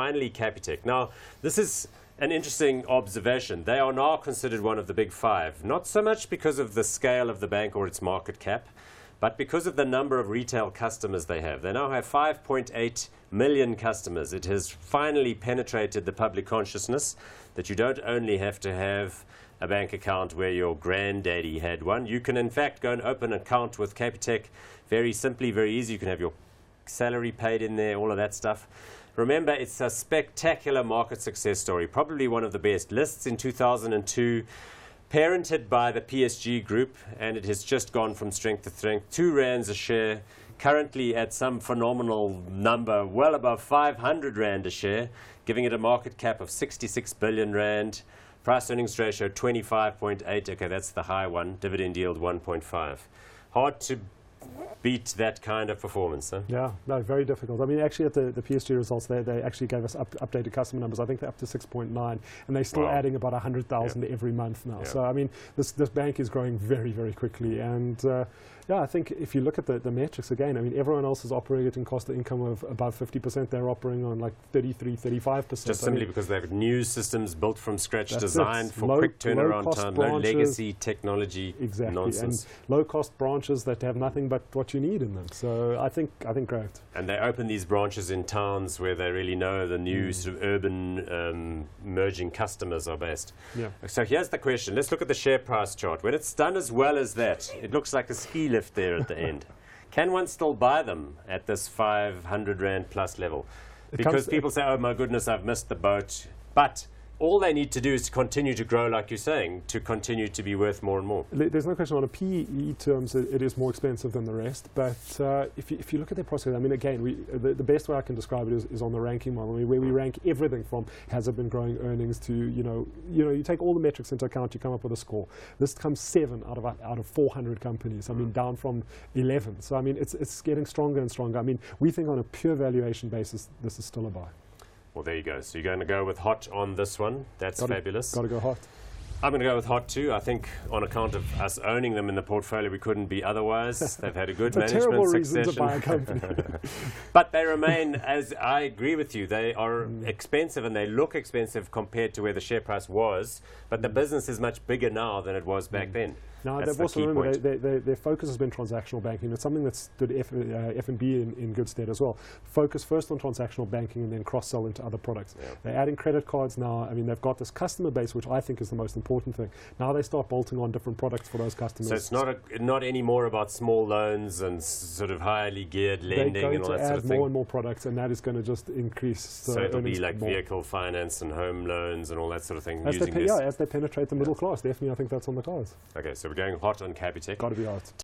Finally, Capitec. Now, this is an interesting observation. They are now considered one of the big five, not so much because of the scale of the bank or its market cap, but because of the number of retail customers they have. They now have 5.8 million customers. It has finally penetrated the public consciousness that you don't only have to have a bank account where your granddaddy had one. You can, in fact, go and open an account with Capitec very simply, very easy. You can have your salary paid in there, all of that stuff. Remember, it's a spectacular market success story, probably one of the best. Lists in 2002, parented by the PSG group, and it has just gone from strength to strength. 2 rands a share, currently at some phenomenal number, well above 500 rand a share, giving it a market cap of 66 billion rand. Price earnings ratio 25.8. Okay, that's the high one. Dividend yield 1.5. Hard to beat that kind of performance, huh? Yeah, no, very difficult. I mean, actually, at the PSG results, they actually gave us updated customer numbers. I think they're up to 6.9, and they're still adding about 100,000 every month now. So, I mean, this bank is growing very, very quickly. And, yeah, I think if you look at the metrics again, I mean, everyone else is operating cost of income of above 50%. They're operating on like 33, 35%. Just simply because they have new systems built from scratch, designed for quick turnaround time, no legacy technology nonsense. And low-cost branches that have nothing but what you need in them. So I think great. And they open these branches in towns where they really know the new sort of urban merging customers are based. Yeah. So here's the question. Let's look at the share price chart. When it's done as well as that, it looks like a ski lift there at the end. Can one still buy them at this 500 rand plus level? Because people say, oh my goodness, I've missed the boat. But all they need to do is to continue to grow, like you're saying, to continue to be worth more and more. There's no question on a PE terms, it is more expensive than the rest. But if you look at their prospects, I mean, again, the best way I can describe it is on the ranking model, I mean, where we rank everything from has it been growing earnings to, you take all the metrics into account, you come up with a score. This comes 7 out of 400 companies. I mean, down from 11. So I mean, it's getting stronger and stronger. I mean, we think on a pure valuation basis, this is still a buy. Well, there you go. So you're going to go with hot on this one. That's fabulous. Got to go hot. I'm going to go with hot too. I think on account of us owning them in the portfolio, we couldn't be otherwise. They've had a good management succession. To buy a company. But they remain, as I agree with you, they are expensive and they look expensive compared to where the share price was. But the business is much bigger now than it was back then. Now, they've also remember their focus has been transactional banking. It's something that's stood F&B in good stead as well. Focus first on transactional banking and then cross-sell into other products. Yeah. They're adding credit cards now. I mean, they've got this customer base, which I think is the most important thing. Now they start bolting on different products for those customers. So it's not anymore about small loans and sort of highly geared lending and all that sort of thing. They're going to add more and more products, and that is going to just increase. So it'll be like vehicle finance and home loans and all that sort of thing. As they penetrate the middle class, definitely I think that's on the cards. Okay, so we're going hot on Capitec. Got to be hot.